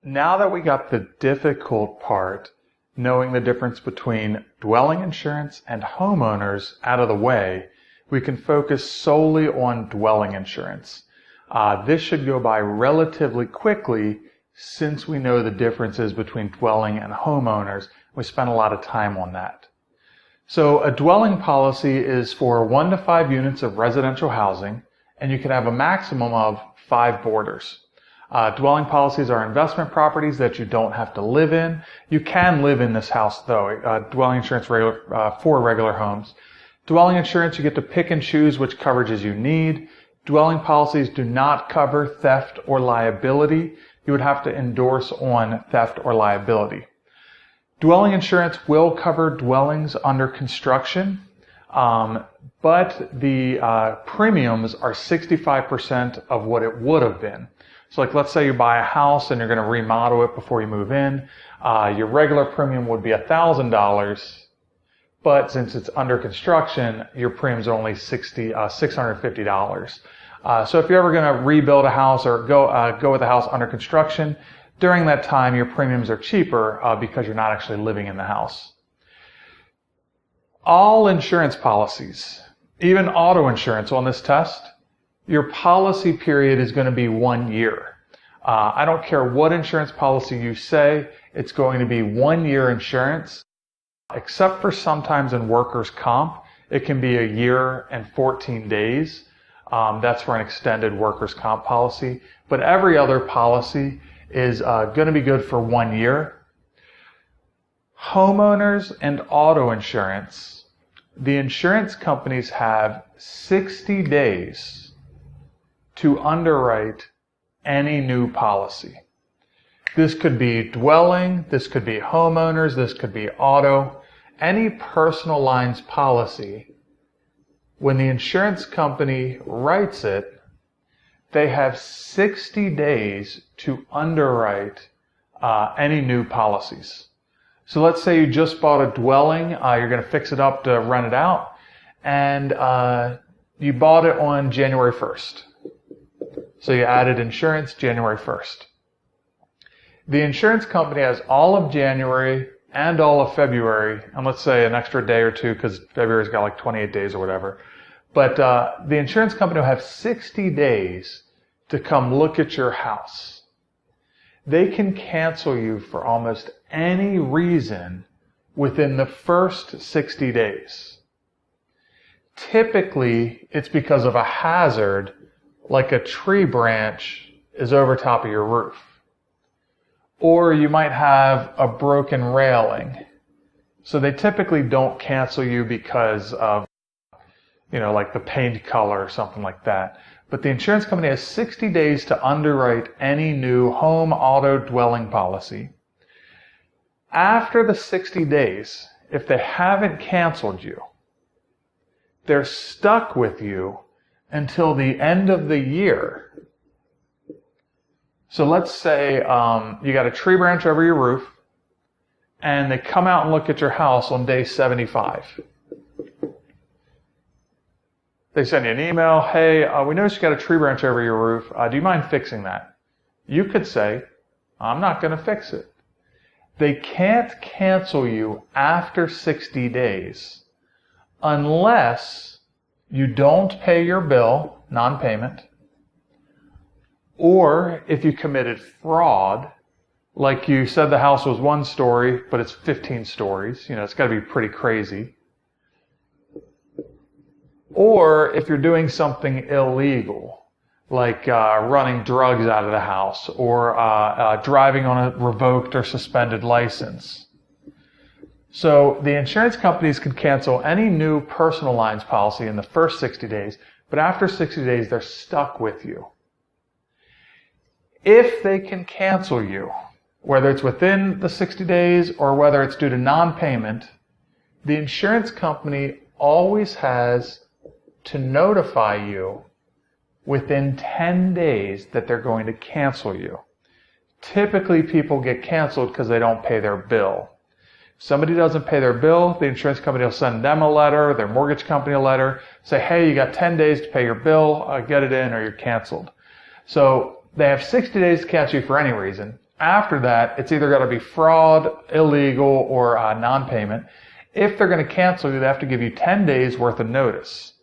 Now that we got the difficult part, knowing the difference between dwelling insurance and homeowners out of the way, we can focus solely on dwelling insurance. This should go by relatively quickly since we know the differences between dwelling and homeowners. We spent a lot of time on that. So a dwelling policy is for 1 to 5 units of residential housing, and you can have a maximum of 5 boarders. Dwelling policies are investment properties that you don't have to live in. You can live in this house though. Dwelling insurance for regular homes. Dwelling insurance, you get to pick and choose which coverages you need. Dwelling policies do not cover theft or liability. You would have to endorse on theft or liability. Dwelling insurance will cover dwellings under construction, but the premiums are 65% of what it would have been. So like let's say you buy a house and you're going to remodel it before you move in. Your regular premium would be $1,000, but since it's under construction, your premiums are only $650. So if you're ever going to rebuild a house or go with a house under construction, during that time your premiums are cheaper because you're not actually living in the house. All insurance policies, even auto insurance on this test, your policy period is going to be 1 year. I don't care what insurance policy you say, it's going to be 1 year insurance, except for sometimes in workers' comp, it can be 1 year and 14 days. That's for an extended workers' comp policy. But every other policy is going to be good for 1 year. Homeowners and auto insurance, the insurance companies have 60 days to underwrite any new policy. This could be dwelling, this could be homeowners, this could be auto, any personal lines policy. When the insurance company writes it, they have 60 days to underwrite any new policies. So let's say you just bought a dwelling, you're going to fix it up to rent it out, and you bought it on January 1st. So you added insurance January 1st. The insurance company has all of January and all of February, and let's say an extra day or two because February's got like 28 days or whatever. But the insurance company will have 60 days to come look at your house. They can cancel you for almost any reason within the first 60 days. Typically, it's because of a hazard like a tree branch is over top of your roof. Or you might have a broken railing. So they typically don't cancel you because of, like the paint color or something like that. But the insurance company has 60 days to underwrite any new home, auto, dwelling policy. After the 60 days, if they haven't canceled you, they're stuck with you until the end of the year. So let's say you got a tree branch over your roof and they come out and look at your house on day 75. They send you an email, hey, we noticed you got a tree branch over your roof. Do you mind fixing that? You could say, I'm not going to fix it. They can't cancel you after 60 days unless you don't pay your bill, non-payment, or if you committed fraud, like you said the house was 1 story, but it's 15 stories. It's got to be pretty crazy. Or if you're doing something illegal, like running drugs out of the house, or driving on a revoked or suspended license. So the insurance companies can cancel any new personal lines policy in the first 60 days, but after 60 days, they're stuck with you. If they can cancel you, whether it's within the 60 days or whether it's due to non-payment, the insurance company always has to notify you within 10 days that they're going to cancel you. Typically, people get canceled because they don't pay their bill. If somebody doesn't pay their bill, the insurance company will send them a letter, their mortgage company a letter, say, hey, you got 10 days to pay your bill, get it in or you're canceled. So they have 60 days to cancel you for any reason. After that, it's either got to be fraud, illegal, or non-payment. If they're going to cancel you, they have to give you 10 days worth of notice.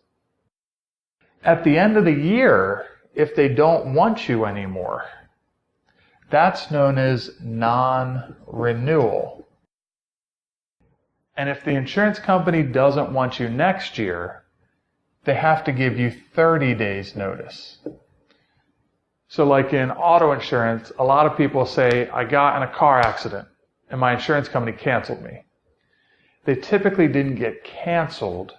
At the end of the year, if they don't want you anymore, that's known as non-renewal. And if the insurance company doesn't want you next year, they have to give you 30 days notice. So like in auto insurance, a lot of people say, I got in a car accident and my insurance company canceled me. They typically didn't get canceled,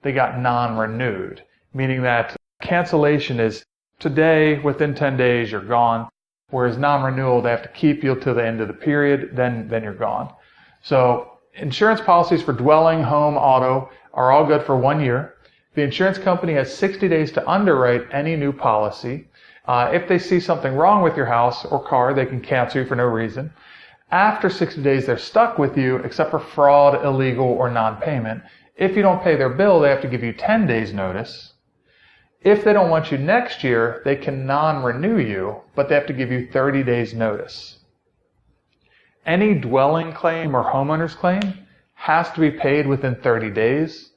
they got non-renewed, meaning that cancellation is today, within 10 days, you're gone, whereas non-renewal, they have to keep you till the end of the period, then you're gone. So insurance policies for dwelling, home, auto are all good for 1 year. The insurance company has 60 days to underwrite any new policy. If they see something wrong with your house or car, they can cancel you for no reason. After 60 days, they're stuck with you except for fraud, illegal, or non-payment. If you don't pay their bill, they have to give you 10 days notice. If they don't want you next year, they can non-renew you, but they have to give you 30 days notice. Any dwelling claim or homeowner's claim has to be paid within 30 days.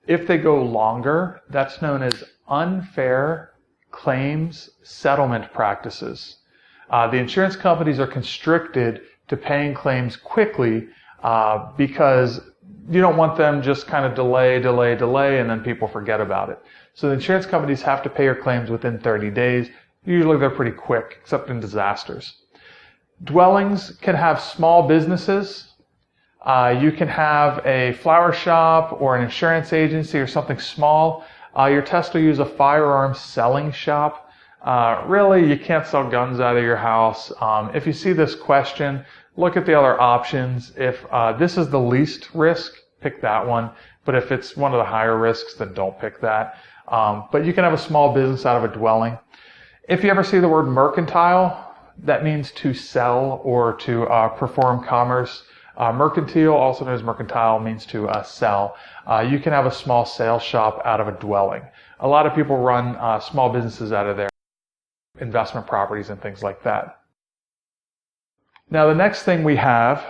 If they go longer, that's known as unfair claims settlement practices. The insurance companies are constricted to paying claims quickly because you don't want them just kind of delay, and then people forget about it. So the insurance companies have to pay your claims within 30 days. Usually they're pretty quick, except in disasters. Dwellings can have small businesses. You can have a flower shop or an insurance agency or something small. Your test will use a firearms selling shop. Really, you can't sell guns out of your house. If you see this question, look at the other options. If this is the least risk, pick that one. But if it's one of the higher risks, then don't pick that. But you can have a small business out of a dwelling. If you ever see the word mercantile, that means to sell or to perform commerce. Mercantile, also known as mercantile, means to sell. You can have a small sales shop out of a dwelling. A lot of people run small businesses out of their investment properties and things like that. Now the next thing we have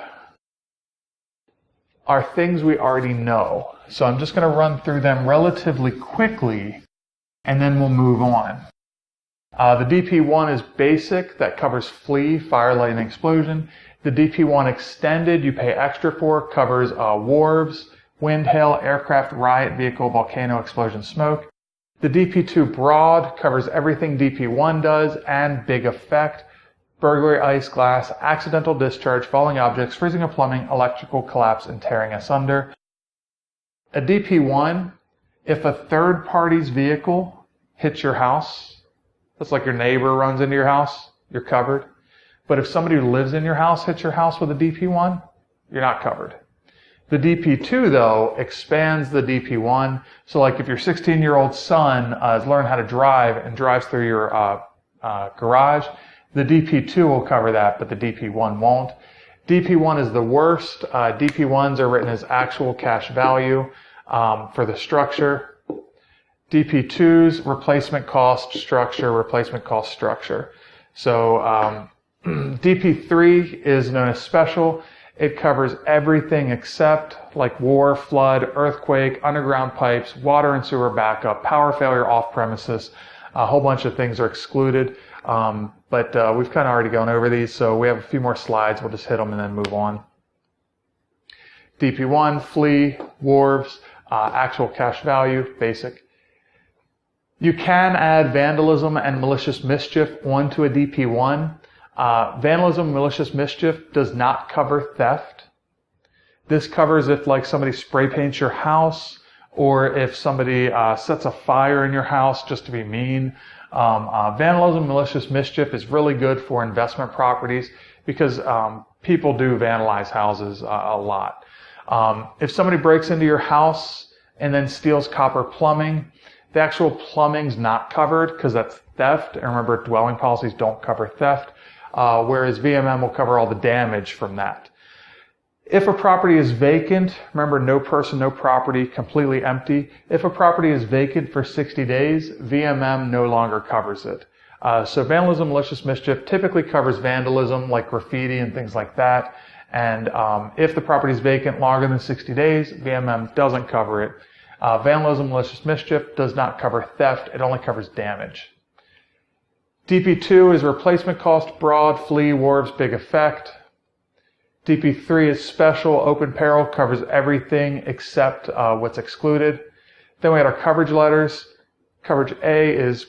are things we already know. So I'm just going to run through them relatively quickly and then we'll move on. The DP1 is basic, that covers flea, fire, lightning, explosion. The DP1 extended, you pay extra for, covers wharves, wind, hail, aircraft, riot, vehicle, volcano, explosion, smoke. The DP2 broad covers everything DP1 does and big effect, burglary, ice, glass, accidental discharge, falling objects, freezing of plumbing, electrical collapse, and tearing asunder. A DP1, if a third party's vehicle hits your house, that's like your neighbor runs into your house, you're covered. But if somebody who lives in your house hits your house with a DP1, you're not covered. The DP2, though, expands the DP1. So like if your 16-year-old son has learned how to drive and drives through your garage, the DP2 will cover that, but the DP1 won't. DP1 is the worst. DP1s are written as actual cash value for the structure. DP2s, replacement cost structure, replacement cost structure. So DP3 is known as special. It covers everything except like war, flood, earthquake, underground pipes, water and sewer backup, power failure off premises. A whole bunch of things are excluded. But we've kind of already gone over these, so we have a few more slides. We'll just hit them and then move on. DP1, flea, wharves, actual cash value, basic. You can add vandalism and malicious mischief onto a DP1. Vandalism, malicious mischief does not cover theft. This covers if like somebody spray paints your house or if somebody sets a fire in your house just to be mean. Vandalism, malicious mischief is really good for investment properties because people do vandalize houses a lot. If somebody breaks into your house and then steals copper plumbing, the actual plumbing's not covered because that's theft. And remember, dwelling policies don't cover theft, whereas VMM will cover all the damage from that. If a property is vacant, remember no person, no property, completely empty. If a property is vacant for 60 days, VMM no longer covers it. So vandalism, malicious mischief typically covers vandalism like graffiti and things like that. And if the property is vacant longer than 60 days, VMM doesn't cover it. Vandalism, malicious mischief does not cover theft. It only covers damage. DP2 is replacement cost, broad, flea, wharves, big effect. DP3 is special, open peril, covers everything except what's excluded. Then we had our coverage letters. Coverage A is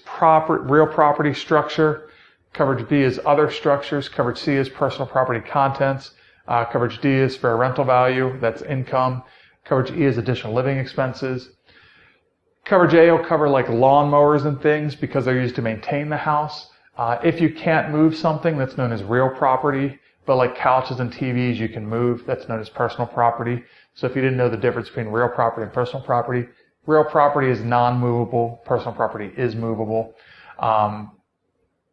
real property structure. Coverage B is other structures. Coverage C is personal property contents. Coverage D is fair rental value, that's income. Coverage E is additional living expenses. Coverage A will cover like lawnmowers and things because they're used to maintain the house. If you can't move something, that's known as real property, but like couches and TVs you can move, that's known as personal property. So if you didn't know the difference between real property and personal property, real property is non-movable, personal property is movable.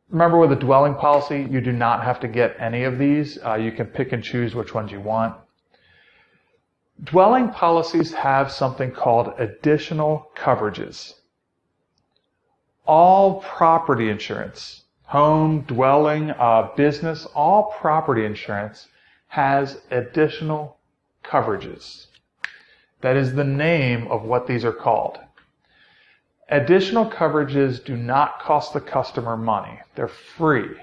Remember, with a dwelling policy, you do not have to get any of these. You can pick and choose which ones you want. Dwelling policies have something called additional coverages. All property insurance, home, dwelling, business, all property insurance has additional coverages. That is the name of what these are called. Additional coverages do not cost the customer money. They're free.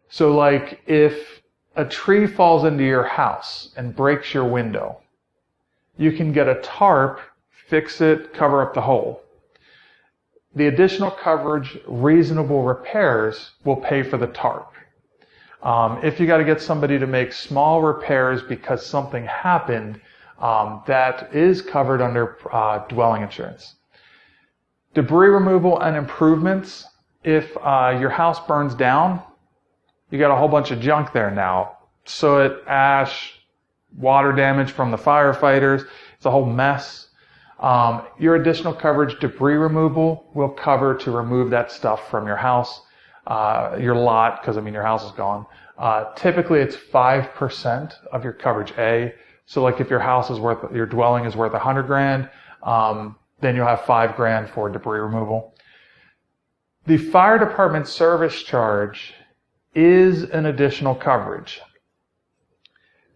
So like if a tree falls into your house and breaks your window, you can get a tarp, fix it, cover up the hole. The additional coverage, reasonable repairs, will pay for the tarp. If you got to get somebody to make small repairs because something happened, that is covered under dwelling insurance. Debris removal and improvements. If your house burns down, you got a whole bunch of junk there now. Soot, ash, water damage from the firefighters. It's a whole mess. Your additional coverage, debris removal, will cover to remove that stuff from your house, your lot, because your house is gone. Typically, it's 5% of your coverage A. So like if your dwelling is worth $100,000, then you'll have $5,000 for debris removal. The fire department service charge is an additional coverage.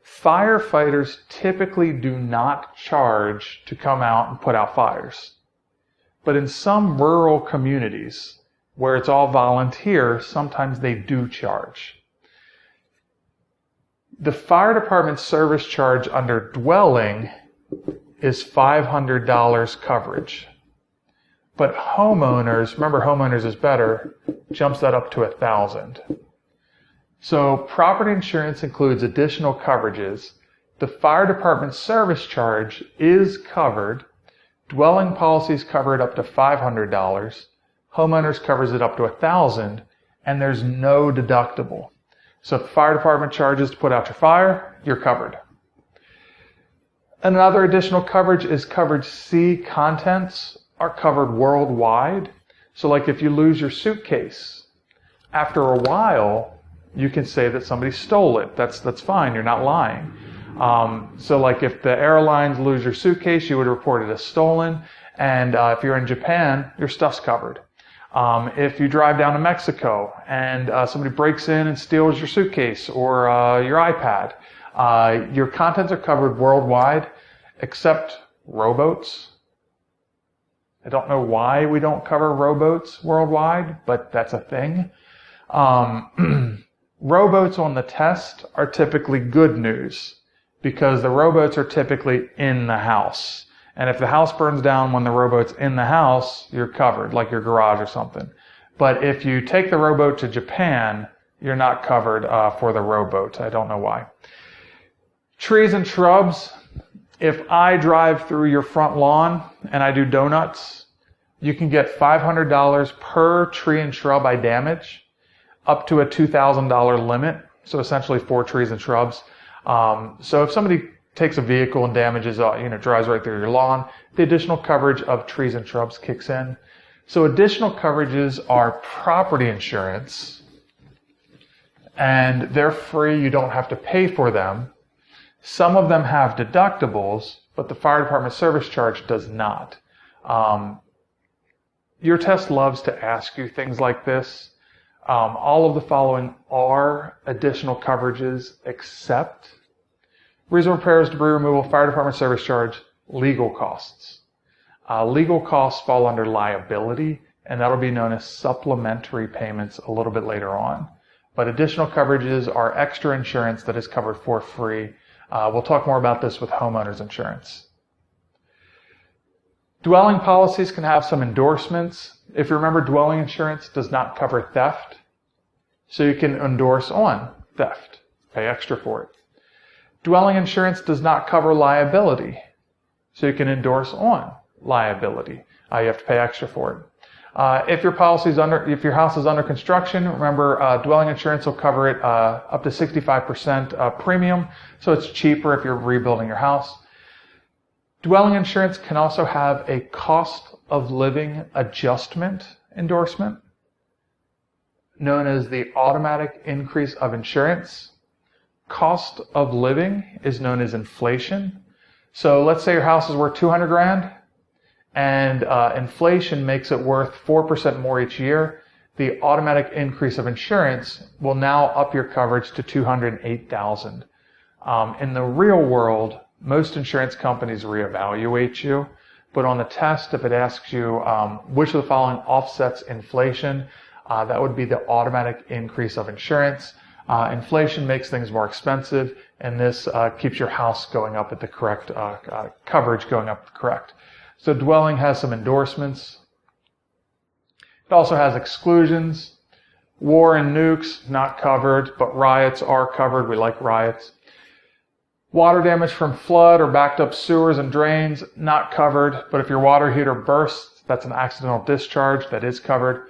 Firefighters typically do not charge to come out and put out fires. But in some rural communities where it's all volunteer, sometimes they do charge. The fire department service charge under dwelling is $500 coverage. But homeowners, remember homeowners is better, jumps that up to $1,000. So property insurance includes additional coverages. The fire department service charge is covered. Dwelling policies cover it up to $500. Homeowners covers it up to $1,000, and there's no deductible. So if the fire department charges to put out your fire, you're covered. Another additional coverage is coverage C. Contents are covered worldwide. So like if you lose your suitcase, after a while, you can say that somebody stole it. That's fine. You're not lying. So like if the airlines lose your suitcase, you would report it as stolen. And if you're in Japan, your stuff's covered. If you drive down to Mexico and somebody breaks in and steals your suitcase or your iPad, your contents are covered worldwide except rowboats. I don't know why we don't cover rowboats worldwide, but that's a thing. Rowboats on the test are typically good news because the rowboats are typically in the house. And if the house burns down when the rowboat's in the house, you're covered, like your garage or something. But if you take the rowboat to Japan, you're not covered for the rowboat. I don't know why. Trees and shrubs. If I drive through your front lawn and I do donuts, you can get $500 per tree and shrub I damage, up to a $2,000 limit. So essentially 4 trees and shrubs. So if somebody takes a vehicle and damages, drives right through your lawn, the additional coverage of trees and shrubs kicks in. So additional coverages are property insurance, and they're free. You don't have to pay for them. Some of them have deductibles, but the fire department service charge does not. Your test loves to ask you things like this. All of the following are additional coverages except reasonable repairs, debris removal, fire department service charge, legal costs. Legal costs fall under liability, and that'll be known as supplementary payments a little bit later on. But additional coverages are extra insurance that is covered for free. We'll talk more about this with homeowners insurance. Dwelling policies can have some endorsements. If you remember, dwelling insurance does not cover theft, so you can endorse on theft, pay extra for it. Dwelling insurance does not cover liability, so you can endorse on liability. You have to pay extra for it. If your house is under construction, remember dwelling insurance will cover it up to 65% premium, so it's cheaper if you're rebuilding your house. Dwelling insurance can also have a cost of living adjustment endorsement, known as the automatic increase of insurance. Cost of living is known as inflation. So let's say your house is worth $200,000 and inflation makes it worth 4% more each year. The automatic increase of insurance will now up your coverage to $208,000. In the real world, most insurance companies reevaluate you, but on the test, if it asks you which of the following offsets inflation, that would be the automatic increase of insurance. Inflation makes things more expensive, and this keeps your house going up at the correct coverage going up correct. So dwelling has some endorsements. It also has exclusions. War and nukes, not covered, but riots are covered. We like riots. Water damage from flood or backed up sewers and drains, not covered, but if your water heater bursts, that's an accidental discharge, that is covered.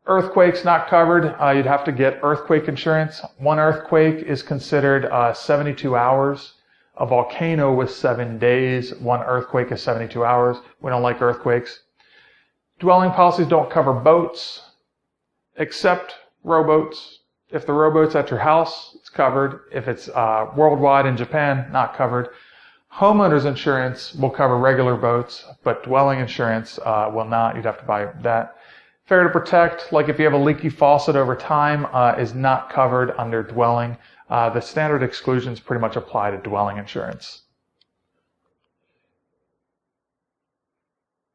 Earthquakes, not covered. You'd have to get earthquake insurance. One earthquake is considered 72 hours. A volcano was 7 days. One earthquake is 72 hours. We don't like earthquakes. Dwelling policies don't cover boats, except rowboats. If the rowboat's at your house, it's covered. If it's worldwide in Japan, not covered. Homeowners insurance will cover regular boats, but dwelling insurance will not. You'd have to buy that. Fair to protect, like if you have a leaky faucet over time, is not covered under dwelling. The standard exclusions pretty much apply to dwelling insurance.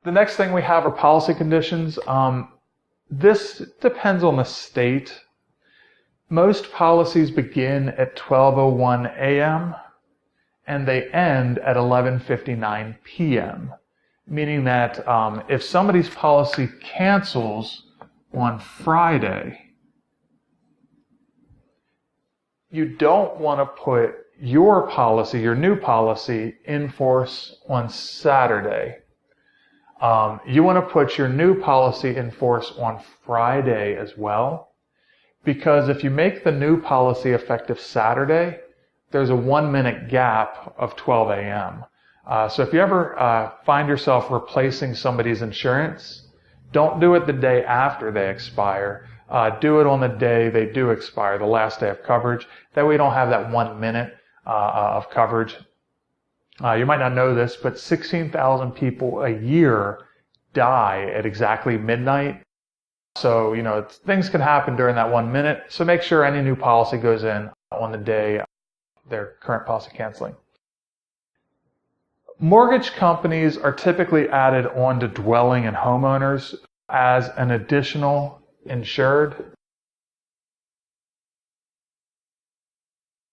The next thing we have are policy conditions. This depends on the state. Most policies begin at 12:01 a.m. and they end at 11:59 p.m., meaning that if somebody's policy cancels on Friday, you don't want to put your policy, your new policy, in force on Saturday. You want to put your new policy in force on Friday as well, because if you make the new policy effective Saturday, there's a 1-minute gap of 12 a.m. So if you ever find yourself replacing somebody's insurance, don't do it the day after they expire. Do it on the day they do expire, the last day of coverage. That way you don't have that 1 minute of coverage. You might not know this, but 16,000 people a year die at exactly midnight. So, things can happen during that 1 minute. So make sure any new policy goes in on the day their current policy canceling. Mortgage companies are typically added onto dwelling and homeowners as an additional insured.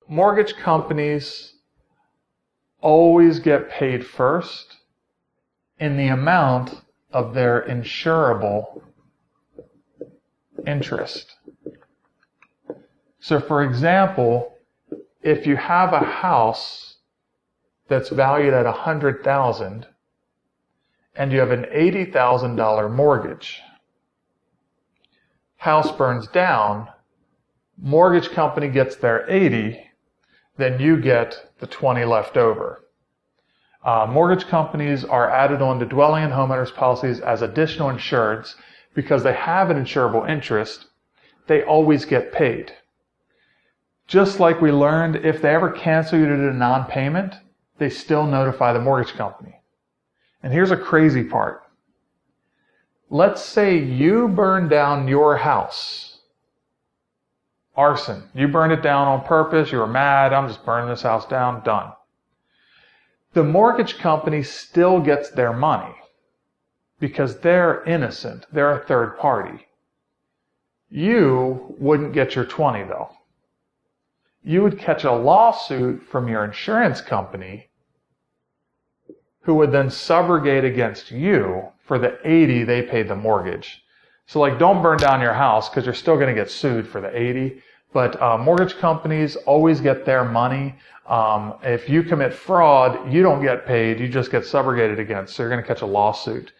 Mortgage companies always get paid first in the amount of their insurable interest. So for example, if you have a house that's valued at $100,000 and you have an $80,000 mortgage, house burns down, mortgage company gets their 80, then you get the 20 left over. Mortgage companies are added on to dwelling and homeowners policies as additional insureds because they have an insurable interest. They always get paid. Just like we learned, if they ever cancel you due to non-payment, they still notify the mortgage company. And here's a crazy part. Let's say you burn down your house. Arson. You burned it down on purpose. You were mad. I'm just burning this house down. Done. The mortgage company still gets their money because they're innocent. They're a third party. You wouldn't get your 20 though. You would catch a lawsuit from your insurance company who would then subrogate against you for the 80 they paid the mortgage. So like, don't burn down your house because you're still going to get sued for the 80. But mortgage companies always get their money. If you commit fraud, you don't get paid. You just get subrogated against. So you're going to catch a lawsuit.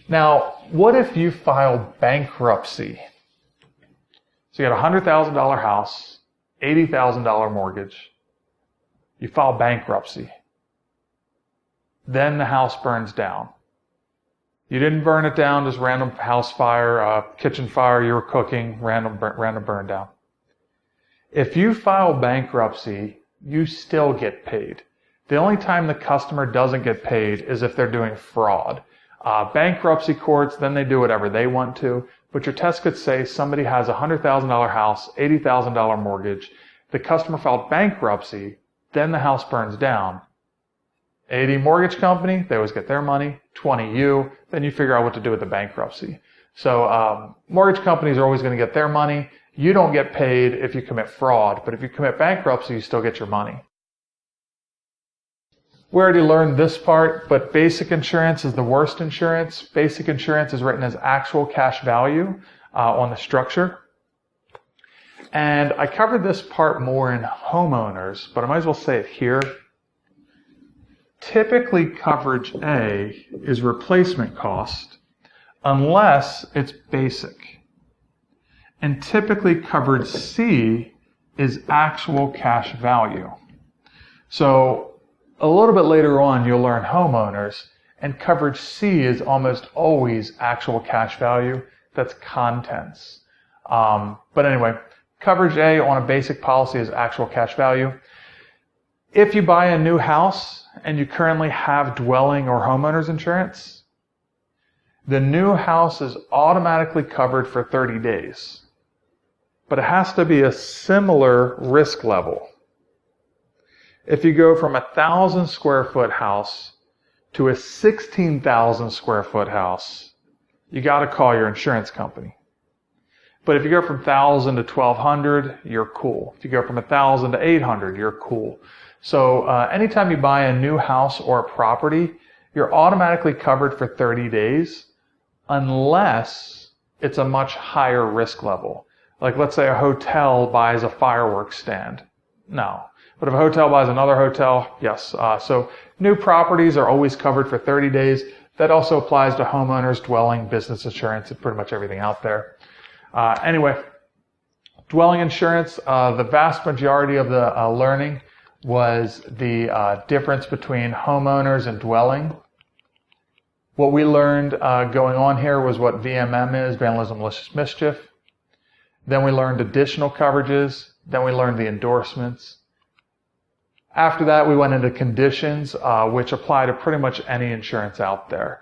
Now, what if you file bankruptcy? So you got a $100,000 house, $80,000 mortgage. You file bankruptcy. Then the house burns down. You didn't burn it down, just random house fire, kitchen fire, you were cooking, random burn down. If you file bankruptcy, you still get paid. The only time the customer doesn't get paid is if they're doing fraud. Bankruptcy courts, then they do whatever they want to, but your test could say somebody has a $100,000 house, $80,000 mortgage, the customer filed bankruptcy, then the house burns down. 80 mortgage company, they always get their money, 20 you, then you figure out what to do with the bankruptcy. So mortgage companies are always going to get their money. You don't get paid if you commit fraud, but if you commit bankruptcy, you still get your money. We already learned this part, but basic insurance is the worst insurance. Basic insurance is written as actual cash value on the structure. And I covered this part more in homeowners, but I might as well say it here. Typically, coverage A is replacement cost unless it's basic. And typically, coverage C is actual cash value. So a little bit later on, you'll learn homeowners, and coverage C is almost always actual cash value. That's contents. But anyway, coverage A on a basic policy is actual cash value. If you buy a new house and you currently have dwelling or homeowners insurance, the new house is automatically covered for 30 days. But it has to be a similar risk level. If you go from a 1,000 square foot house to a 16,000 square foot house, you got to call your insurance company. But if you go from 1,000 to 1,200, you're cool. If you go from 1,000 to 800, you're cool. So anytime you buy a new house or a property, you're automatically covered for 30 days unless it's a much higher risk level. Like let's say a hotel buys a fireworks stand. No. But if a hotel buys another hotel, yes. So new properties are always covered for 30 days. That also applies to homeowners, dwelling, business insurance, and pretty much everything out there. Anyway, dwelling insurance, the vast majority of the learning was the difference between homeowners and dwelling. What we learned going on here was what VMM is, vandalism, malicious mischief. Then we learned additional coverages. Then we learned the endorsements. After that, we went into conditions, which apply to pretty much any insurance out there.